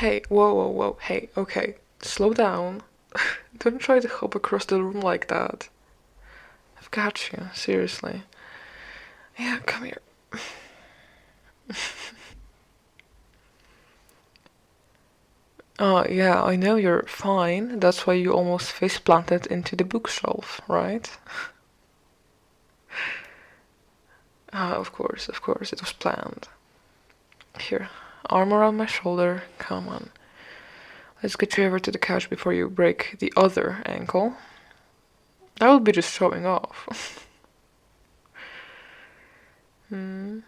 Hey, whoa, whoa, whoa, hey, okay, slow down. Don't try to hop across the room like that. I've got you, seriously. Yeah, come here. Yeah, I know you're fine. That's why you almost face planted into the bookshelf, right? Of course, it was planned. Here, arm around my shoulder. Come on. Let's get you over to the couch before you break the other ankle. That would be just showing off. Hmm.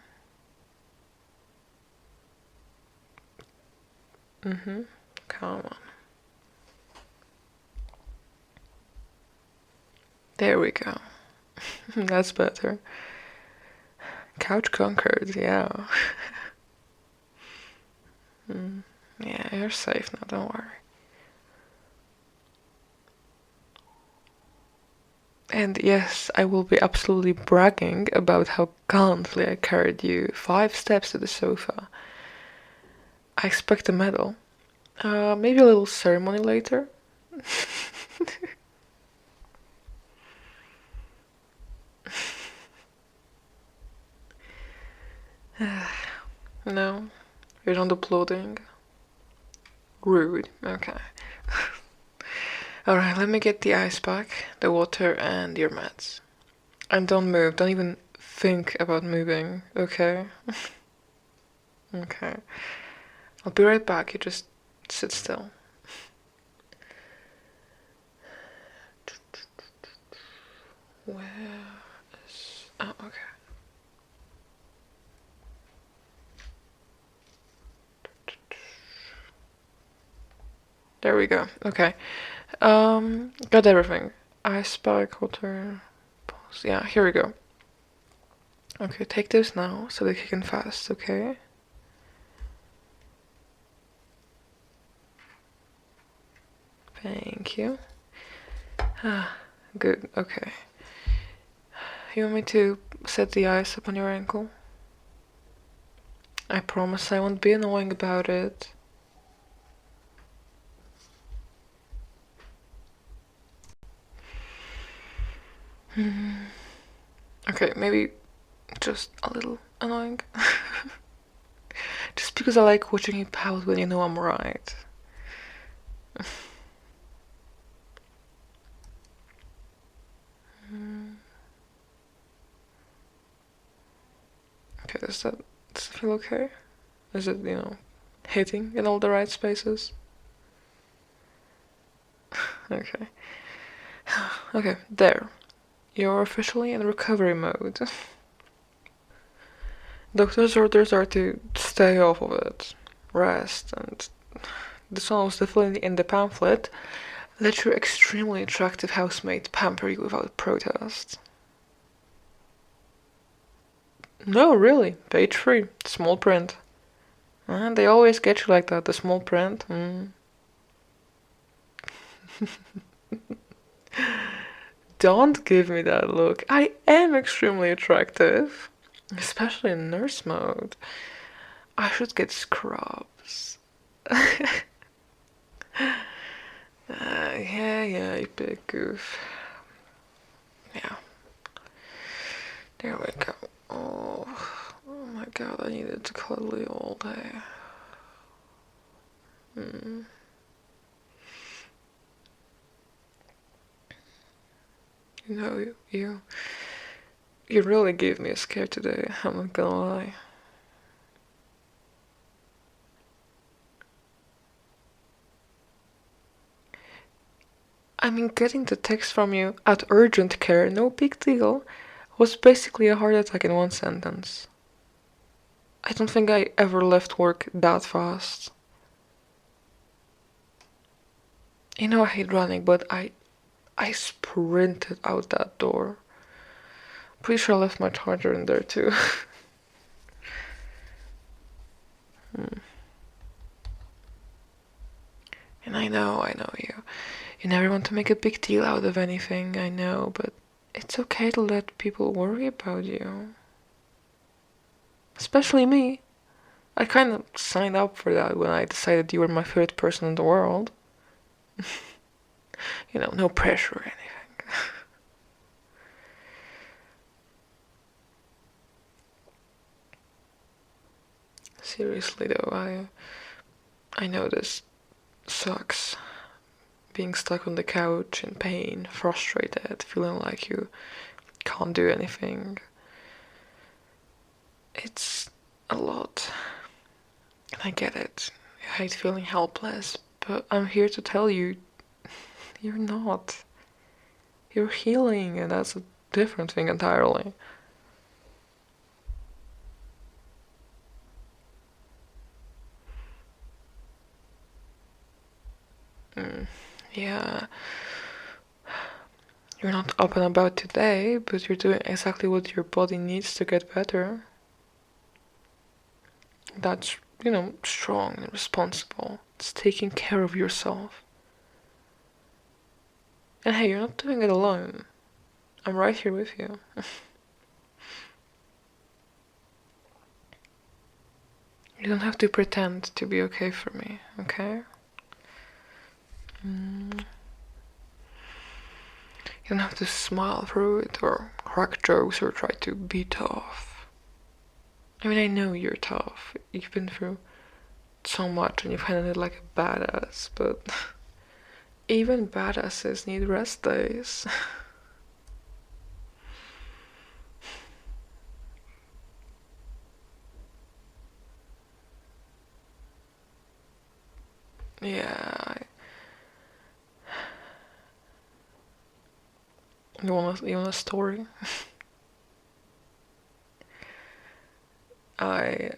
Mm-hmm. Come on. There we go. That's better. Couch conquered, yeah. Mm. Yeah, you're safe now, don't worry. And yes, I will be absolutely bragging about how gallantly I carried you 5 steps to the sofa. I expect a medal. Maybe a little ceremony later. No, you're not applauding. Rude. Okay. Alright, let me get the ice pack, the water, and your meds. And don't move. Don't even think about moving, okay? Okay. I'll be right back. You just sit still. Where is. Oh, okay. There we go. Okay. Got everything. Ice pack, water, pulse. Yeah, here we go. Okay, take those now so they kick in fast, okay? Thank you. Ah, good, okay. You want me to set the ice up on your ankle? I promise I won't be annoying about it. Okay, maybe just a little annoying. Just because I like watching you pout when you know I'm right. Okay, does it feel okay? Is it, hitting in all the right spaces? Okay. Okay, there. You're officially in recovery mode. Doctor's orders are to stay off of it, rest, and this one was definitely in the pamphlet. Let your extremely attractive housemate pamper you without protest. No, really, page 3, small print. And they always get you like that, the small print. Don't give me that look. I am extremely attractive, especially in nurse mode. I should get scrubs. Yeah, you big goof. Yeah, there we go. Oh my god, I needed to cuddle you all day. You know, you really gave me a scare today, I'm not gonna lie. I mean, getting the text from you at urgent care, no big deal, was basically a heart attack in one sentence. I don't think I ever left work that fast. You know I hate running, but I sprinted out that door. Pretty sure I left my charger in there too. And I know you. You never want to make a big deal out of anything, I know, but it's okay to let people worry about you. Especially me. I kind of signed up for that when I decided you were my favorite person in the world. No pressure or anything. Seriously though, I know this sucks. Being stuck on the couch in pain, frustrated, feeling like you can't do anything. It's a lot. And I get it. I hate feeling helpless, but I'm here to tell you you're not. You're healing, and that's a different thing entirely. Yeah, you're not up and about today, but you're doing exactly what your body needs to get better. That's, strong and responsible. It's taking care of yourself. And hey, you're not doing it alone. I'm right here with you. You don't have to pretend to be okay for me, okay? You don't have to smile through it or crack jokes or try to be tough. I mean, I know you're tough. You've been through so much and you've handled it like a badass, but even badasses need rest days. Yeah. You want a story? I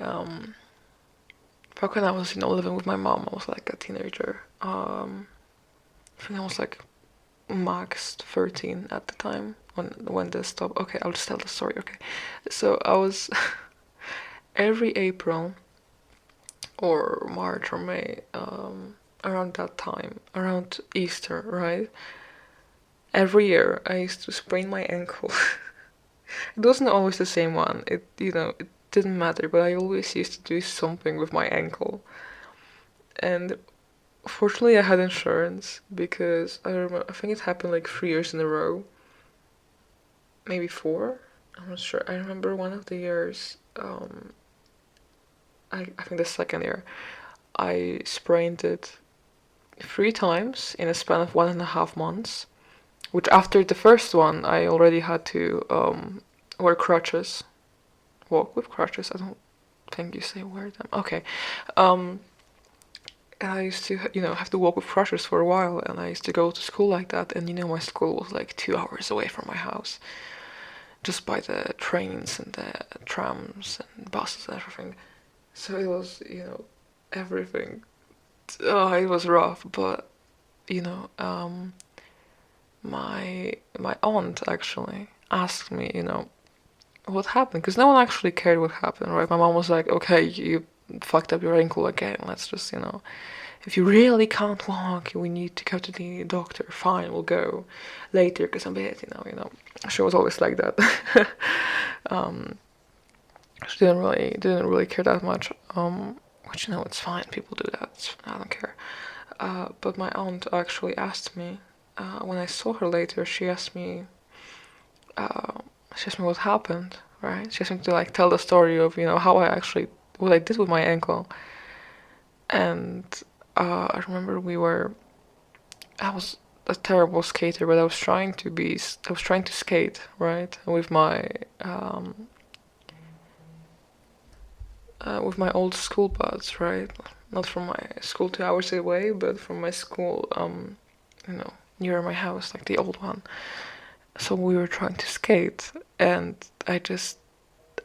back when I was living with my mom, I was like a teenager. I think I was like max 13 at the time when this stopped. Okay, I'll just tell the story. Okay, so I was every April or March or May, around that time, around Easter, right? Every year I used to sprain my ankle. It wasn't always the same one. It didn't matter, but I always used to do something with my ankle. And fortunately, I had insurance because I think it happened like 3 years in a row, maybe four. I'm not sure. I remember one of the years. I think the second year, I sprained it 3 times in a span of 1.5 months. Which after the first one, I already had to wear crutches, walk with crutches. I don't think you say wear them. Okay. Um, and I used to, have to walk with crutches for a while, and I used to go to school like that. And my school was like 2 hours away from my house, just by the trains and the trams and buses and everything. So it was, everything. Oh, it was rough, but you know, my aunt actually asked me, what happened, because no one actually cared what happened, right? My mom was like, okay, you fucked up your ankle again. Let's just, if you really can't walk, we need to go to the doctor. Fine, we'll go later because I'm bad, She was always like that. um, she didn't really care that much. Which it's fine. People do that. I don't care. But my aunt actually asked me when I saw her later. Uh, she asked me what happened. Right? She asked me to like tell the story of how I actually what I did with my ankle. And I remember I was a terrible skater, but I was trying to skate, right, with my old school buds, right, not from my school 2 hours away, but from my school, near my house, like the old one. So we were trying to skate, and I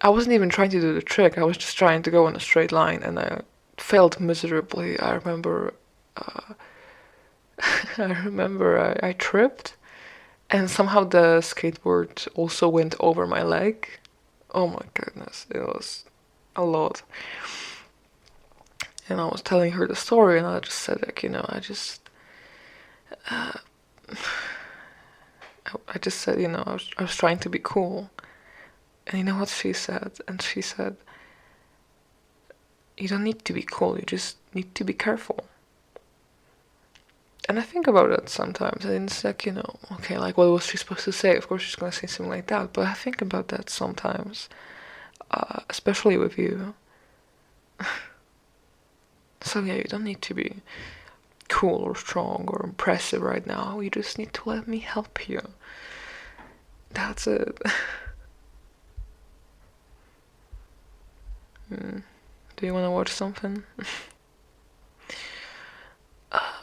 wasn't even trying to do the trick. I was just trying to go in a straight line, and I failed miserably. I remember I tripped, and somehow the skateboard also went over my leg. Oh my goodness, it was a lot. And I was telling her the story, and I just said, like, I just said, I was trying to be cool. And you know what she said? And she said, you don't need to be cool, you just need to be careful. And I think about that sometimes, and it's like, okay, like what was she supposed to say? Of course she's gonna say something like that, but I think about that sometimes, especially with you. So yeah, you don't need to be cool or strong or impressive right now, you just need to let me help you. That's it. Do you want to watch something?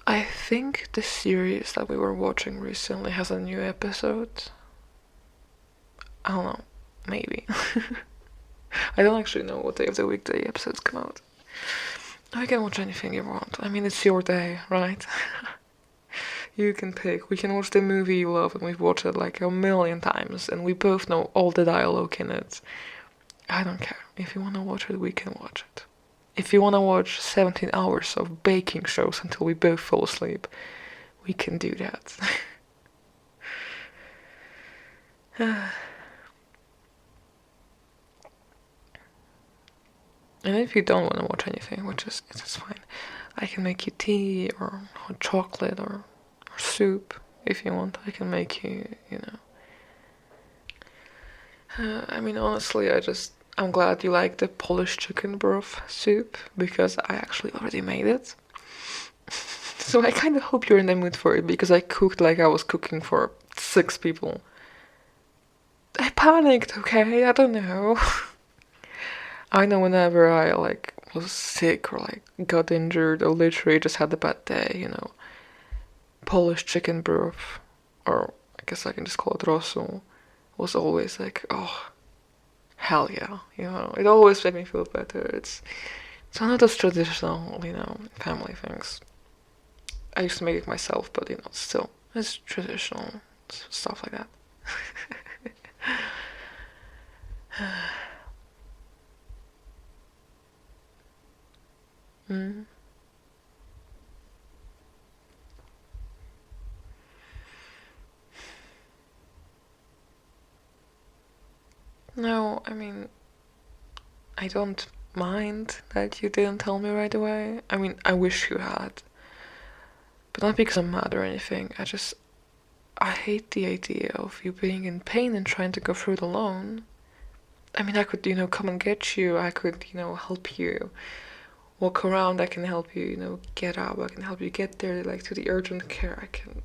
I think the series that we were watching recently has a new episode. I don't know, maybe. I don't actually know what day of the week the episodes come out. You can watch anything you want. I mean, it's your day, right? You can pick. We can watch the movie you love, and we've watched it like a million times, and we both know all the dialogue in it. I don't care. If you want to watch it, we can watch it. If you want to watch 17 hours of baking shows until we both fall asleep, we can do that. And if you don't want to watch anything, which is it's fine, I can make you tea or hot chocolate or soup if you want. I can make you, I mean, honestly, I'm glad you like the Polish chicken broth soup because I actually already made it. So I kind of hope you're in the mood for it because I cooked like I was cooking for 6 people. I panicked, okay? I don't know. I know whenever I was sick or got injured or literally just had a bad day, Polish chicken broth, or I guess I can just call it rosół, was always like, oh, hell yeah, it always made me feel better. It's one of those traditional, family things. I used to make it myself, but still, it's traditional stuff like that. No, I mean, I don't mind that you didn't tell me right away. I mean, I wish you had. But not because I'm mad or anything. I hate the idea of you being in pain and trying to go through it alone. I mean, I could, come and get you. I could, help you walk around. I can help you, get up. I can help you get there, to the urgent care. I can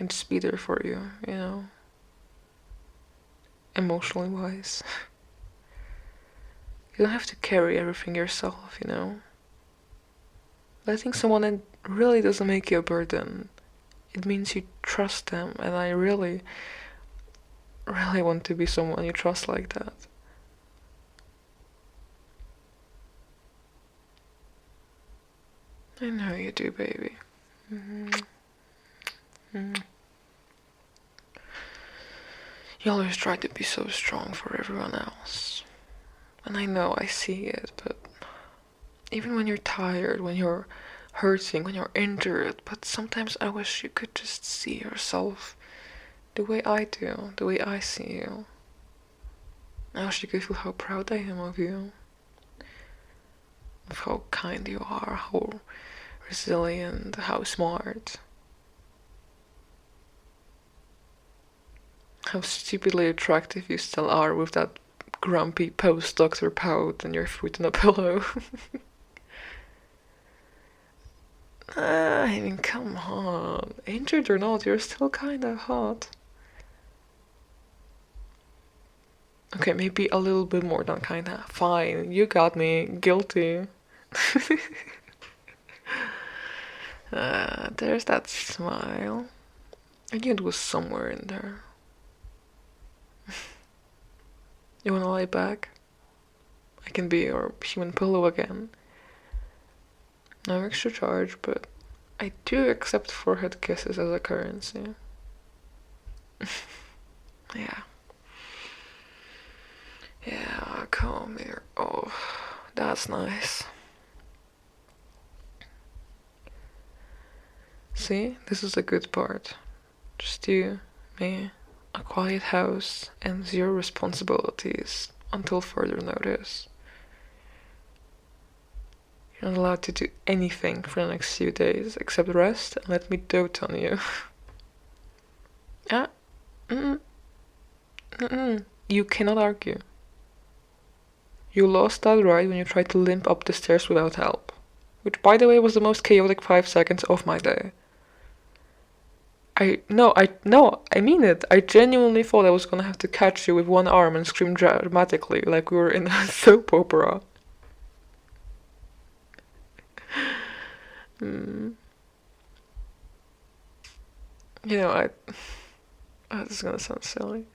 just be there for you, emotionally wise. You don't have to carry everything yourself. Letting someone in really doesn't make you a burden. It means you trust them, and I really, really want to be someone you trust like that. I know you do, baby. You always try to be so strong for everyone else. And I know I see it, but even when you're tired, when you're hurting, when you're injured, but sometimes I wish you could just see yourself the way I do, the way I see you. I wish you could feel how proud I am of you, of how kind you are, how resilient, how smart, how stupidly attractive you still are with that grumpy post-doctor pout and your foot on a pillow. I mean, come on. Injured or not, you're still kinda hot. Okay, maybe a little bit more than kinda. Fine, you got me. Guilty. There's that smile. I knew it was somewhere in there. You wanna lie back? I can be your human pillow again. No extra charge, but I do accept forehead kisses as a currency. Yeah. Yeah, come here. Oh, that's nice. See, this is a good part. Just you, me, a quiet house, and zero responsibilities until further notice. You're not allowed to do anything for the next few days except rest and let me dote on you. Ah, you cannot argue. You lost that right when you tried to limp up the stairs without help. Which, by the way, was the most chaotic 5 seconds of my day. I mean it. I genuinely thought I was gonna have to catch you with one arm and scream dramatically like we were in a soap opera. You know, this is gonna sound silly.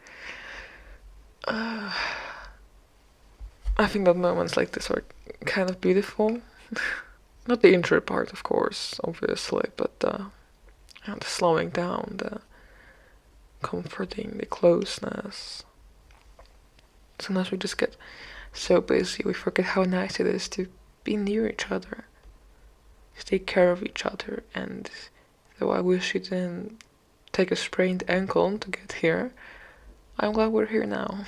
I think that moments like this are kind of beautiful. Not the injury part, of course, obviously, but the slowing down, the comforting, the closeness. Sometimes we just get so busy we forget how nice it is to be near each other, to take care of each other. And though I wish you didn't take a sprained ankle to get here, I'm glad we're here now.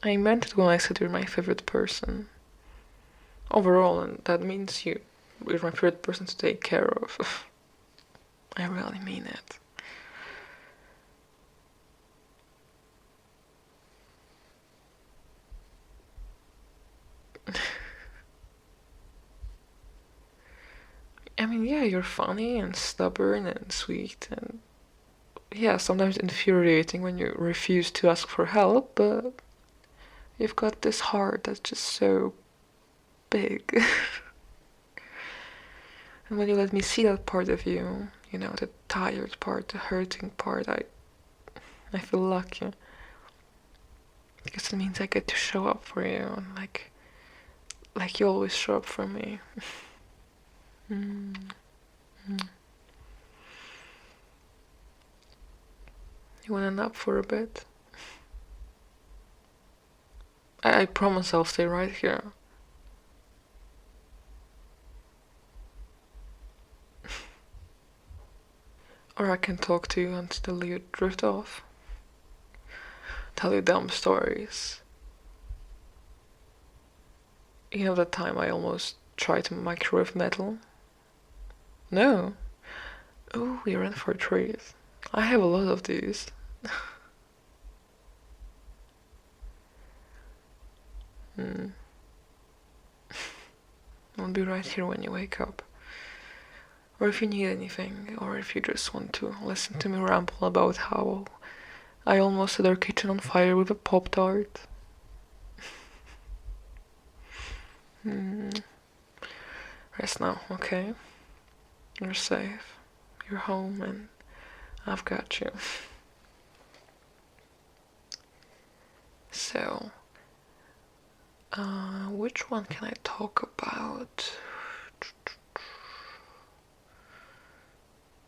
I meant it when I said you're my favorite person. Overall, and that means you're my favorite person to take care of. I really mean it. I mean, yeah, you're funny and stubborn and sweet and yeah, sometimes infuriating when you refuse to ask for help, but you've got this heart that's just so big. And when you let me see that part of you, you know, the tired part, the hurting part, I feel lucky. Because it means I get to show up for you, and like you always show up for me. mm. Mm. You wanna nap for a bit? I promise I'll stay right here. Or I can talk to you until you drift off. Tell you dumb stories. You know that time I almost tried to microwave metal? No. Oh, we ran for trees. I have a lot of these. I'll be right here when you wake up. Or if you need anything, or if you just want to listen to me ramble about how I almost set our kitchen on fire with a Pop-Tart. Rest now, okay? You're safe. You're home, and I've got you. So, which one can I talk about?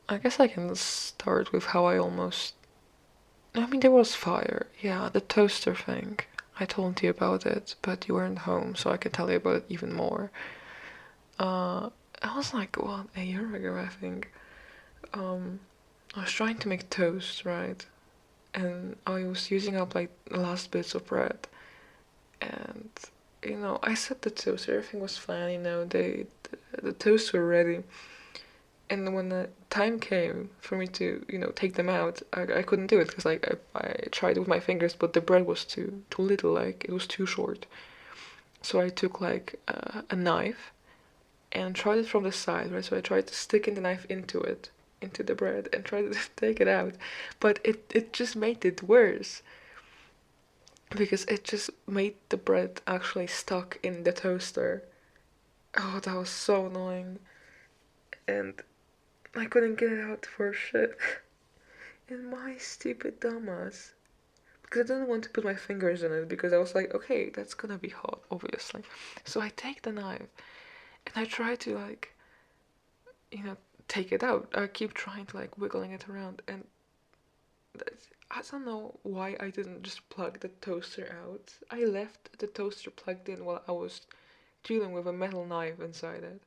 I guess I can start with how I almost. I mean, there was fire. Yeah, the toaster thing. I told you about it, but you weren't home, so I can tell you about it even more. I was like, what, a year ago, I think. I was trying to make toast, right? And I was using up like the last bits of bread. And, you know, I set the toast, everything was fine, you know, the toasts were ready. And when the time came for me to, you know, take them out, I couldn't do it because like I tried with my fingers, but the bread was too little, like it was too short. So I took like a knife and tried it from the side, right? So I tried to stick in the knife into it, into the bread, and tried to take it out, but it just made it worse because it just made the bread actually stuck in the toaster. Oh, that was so annoying, and I couldn't get it out for shit. And my stupid dumbass. Because I didn't want to put my fingers in it because I was like, okay, that's gonna be hot, obviously. So I take the knife and I try to like, you know, take it out. I keep trying to like wiggling it around and I don't know why I didn't just plug the toaster out. I left the toaster plugged in while I was dealing with a metal knife inside it.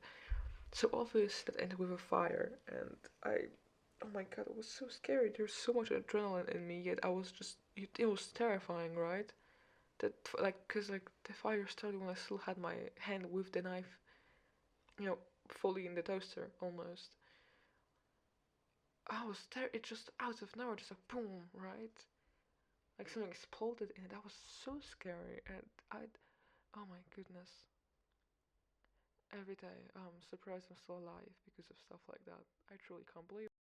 So obviously that ended with a fire and oh my god, it was so scary. There's so much adrenaline in me, yet I was just, it was terrifying, right? That like, cause like the fire started when I still had my hand with the knife, fully in the toaster almost. I was there. It just out of nowhere, just like boom, right? Like something exploded in it. That was so scary, and oh my goodness. Every day I'm surprised I'm still alive because of stuff like that. I truly can't believe